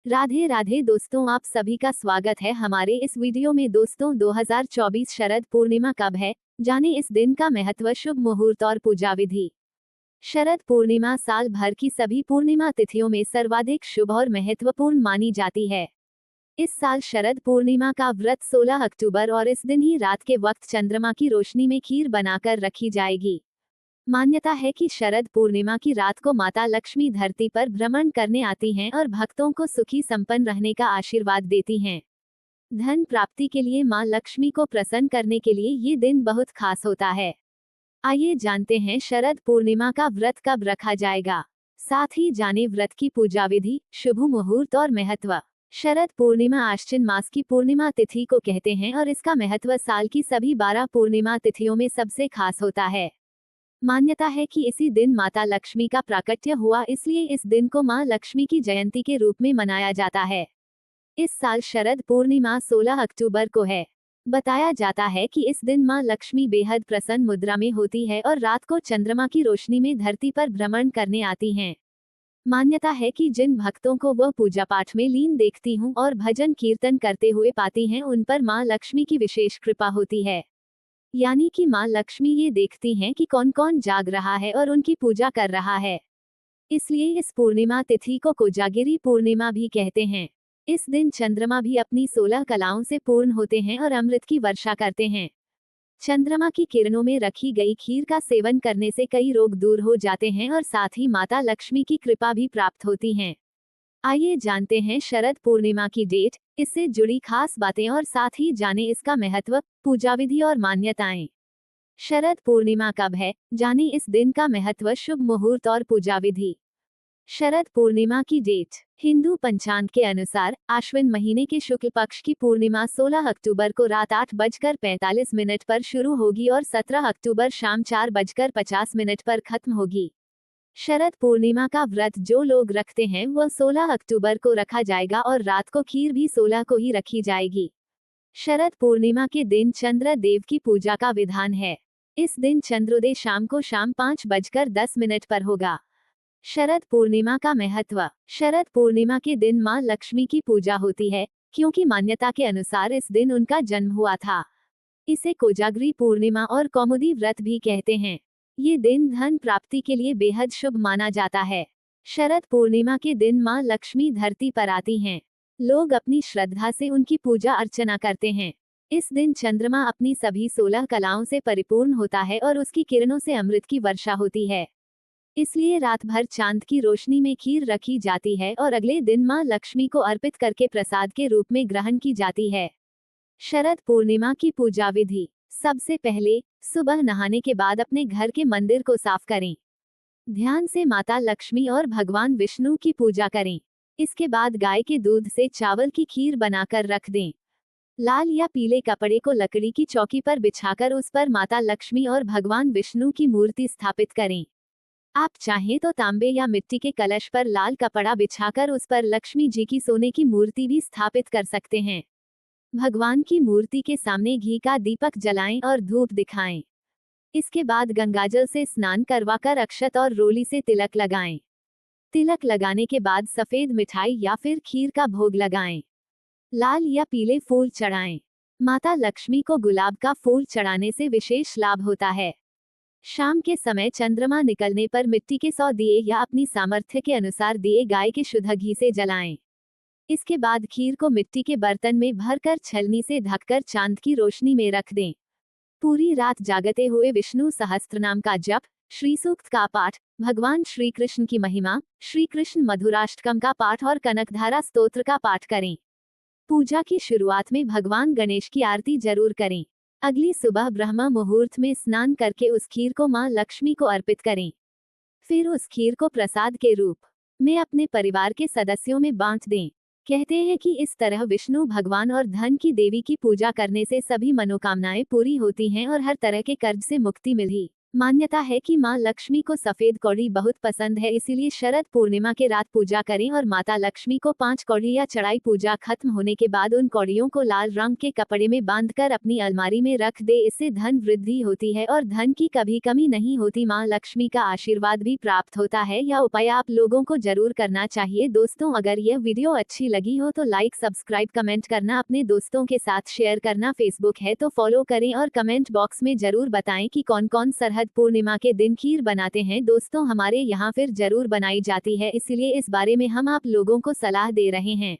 राधे राधे दोस्तों, आप सभी का स्वागत है हमारे इस वीडियो में। दोस्तों 2024 शरद पूर्णिमा कब है, जाने इस दिन का महत्व, शुभ मुहूर्त और पूजा विधि। शरद पूर्णिमा साल भर की सभी पूर्णिमा तिथियों में सर्वाधिक शुभ और महत्वपूर्ण मानी जाती है। इस साल शरद पूर्णिमा का व्रत 16 अक्टूबर और इस दिन ही रात के वक्त चंद्रमा की रोशनी में खीर बनाकर रखी जाएगी। मान्यता है कि शरद पूर्णिमा की रात को माता लक्ष्मी धरती पर भ्रमण करने आती हैं और भक्तों को सुखी संपन्न रहने का आशीर्वाद देती हैं। धन प्राप्ति के लिए मां लक्ष्मी को प्रसन्न करने के लिए ये दिन बहुत खास होता है। आइए जानते हैं शरद पूर्णिमा का व्रत कब रखा जाएगा। साथ ही जाने व्रत की पूजा विधि, शुभ मुहूर्त और महत्व। शरद पूर्णिमा आश्विन मास की पूर्णिमा तिथि को कहते हैं और इसका महत्व साल की सभी 12 पूर्णिमा तिथियों में सबसे खास होता है। मान्यता है कि इसी दिन माता लक्ष्मी का प्राकट्य हुआ, इसलिए इस दिन को मां लक्ष्मी की जयंती के रूप में मनाया जाता है। इस साल शरद पूर्णिमा 16 अक्टूबर को है। बताया जाता है कि इस दिन मां लक्ष्मी बेहद प्रसन्न मुद्रा में होती है और रात को चंद्रमा की रोशनी में धरती पर भ्रमण करने आती हैं। मान्यता है कि जिन भक्तों को वह पूजा पाठ में लीन देखती हूँ और भजन कीर्तन करते हुए पाती हैं, उन पर मां लक्ष्मी की विशेष कृपा होती है। यानी कि मां लक्ष्मी ये देखती हैं कि कौन कौन जाग रहा है और उनकी पूजा कर रहा है। इसलिए इस पूर्णिमा तिथि को कोजागिरी पूर्णिमा भी कहते हैं। इस दिन चंद्रमा भी अपनी 16 कलाओं से पूर्ण होते हैं और अमृत की वर्षा करते हैं। चंद्रमा की किरणों में रखी गई खीर का सेवन करने से कई रोग दूर हो जाते हैं और साथ ही माता लक्ष्मी की कृपा भी प्राप्त होती है। आइए जानते हैं शरद पूर्णिमा की डेट, इससे जुड़ी खास बातें और साथ ही जाने इसका महत्व, पूजा विधि और मान्यताएं। शरद पूर्णिमा कब है, जाने इस दिन का महत्व, शुभ मुहूर्त और पूजा विधि। शरद पूर्णिमा की डेट हिंदू पंचांग के अनुसार आश्विन महीने के शुक्ल पक्ष की पूर्णिमा 16 अक्टूबर को रात 8:45 पर शुरू होगी और 17 अक्टूबर शाम 4:50 पर खत्म होगी। शरद पूर्णिमा का व्रत जो लोग रखते हैं वह 16 अक्टूबर को रखा जाएगा और रात को खीर भी 16 को ही रखी जाएगी। शरद पूर्णिमा के दिन चंद्र देव की पूजा का विधान है। इस दिन चंद्रोदय शाम को शाम 5:10 पर होगा। शरद पूर्णिमा का महत्व। शरद पूर्णिमा के दिन मां लक्ष्मी की पूजा होती है, क्योंकि मान्यता के अनुसार इस दिन उनका जन्म हुआ था। इसे कोजागरी पूर्णिमा और कौमुदी व्रत भी कहते हैं। ये दिन धन प्राप्ति के लिए बेहद शुभ माना जाता है। शरद पूर्णिमा के दिन मां लक्ष्मी धरती पर आती हैं। लोग अपनी श्रद्धा से उनकी पूजा अर्चना करते हैं। इस दिन चंद्रमा अपनी सभी 16 कलाओं से परिपूर्ण होता है और उसकी किरणों से अमृत की वर्षा होती है। इसलिए रात भर चांद की रोशनी में खीर रखी जाती है और अगले दिन मां लक्ष्मी को अर्पित करके प्रसाद के रूप में ग्रहण की जाती है। शरद पूर्णिमा की पूजा विधि। सबसे पहले सुबह नहाने के बाद अपने घर के मंदिर को साफ करें। ध्यान से माता लक्ष्मी और भगवान विष्णु की पूजा करें। इसके बाद गाय के दूध से चावल की खीर बनाकर रख दें। लाल या पीले कपड़े को लकड़ी की चौकी पर बिछाकर उस पर माता लक्ष्मी और भगवान विष्णु की मूर्ति स्थापित करें। आप चाहें तो तांबे या मिट्टी के कलश पर लाल कपड़ा बिछाकर उस पर लक्ष्मी जी की सोने की मूर्ति भी स्थापित कर सकते हैं। भगवान की मूर्ति के सामने घी का दीपक जलाएं और धूप दिखाएं। इसके बाद गंगाजल से स्नान करवाकर अक्षत और रोली से तिलक लगाएं। तिलक लगाने के बाद सफेद मिठाई या फिर खीर का भोग लगाएं। लाल या पीले फूल चढ़ाएं। माता लक्ष्मी को गुलाब का फूल चढ़ाने से विशेष लाभ होता है। शाम के समय चंद्रमा निकलने पर मिट्टी के 100 दिए या अपनी सामर्थ्य के अनुसार दिए गाय के शुद्ध घी से जलाएं। इसके बाद खीर को मिट्टी के बर्तन में भरकर छलनी से ढककर चांद की रोशनी में रख दें। पूरी रात जागते हुए विष्णु सहस्त्रनाम का जप, श्री सूक्त का पाठ, भगवान श्री कृष्ण की महिमा, श्री कृष्ण मधुराष्टकम का पाठ और कनकधारा स्तोत्र का पाठ करें। पूजा की शुरुआत में भगवान गणेश की आरती जरूर करें। अगली सुबह ब्रह्म मुहूर्त में स्नान करके उस खीर को मां लक्ष्मी को अर्पित करें। फिर उस खीर को प्रसाद के रूप में अपने परिवार के सदस्यों में बांट दें। कहते हैं कि इस तरह विष्णु भगवान और धन की देवी की पूजा करने से सभी मनोकामनाएं पूरी होती हैं और हर तरह के कर्ज से मुक्ति मिली। मान्यता है कि मां लक्ष्मी को सफेद कौड़ी बहुत पसंद है, इसीलिए शरद पूर्णिमा के रात पूजा करें और माता लक्ष्मी को 5 कौड़ियां चढ़ाई। पूजा खत्म होने के बाद उन कौड़ियों को लाल रंग के कपड़े में बांधकर अपनी अलमारी में रख दे। इससे धन वृद्धि होती है और धन की कभी कमी नहीं होती। मां लक्ष्मी का आशीर्वाद भी प्राप्त होता है। यह उपाय आप लोगों को जरूर करना चाहिए। दोस्तों, अगर यह वीडियो अच्छी लगी हो तो लाइक, सब्सक्राइब, कमेंट करना, अपने दोस्तों के साथ शेयर करना। फेसबुक है तो फॉलो करें और कमेंट बॉक्स में जरूर बताएं कि कौन कौन सरहद पूर्णिमा के दिन खीर बनाते हैं। दोस्तों, हमारे यहाँ फिर जरूर बनाई जाती है, इसलिए इस बारे में हम आप लोगों को सलाह दे रहे हैं।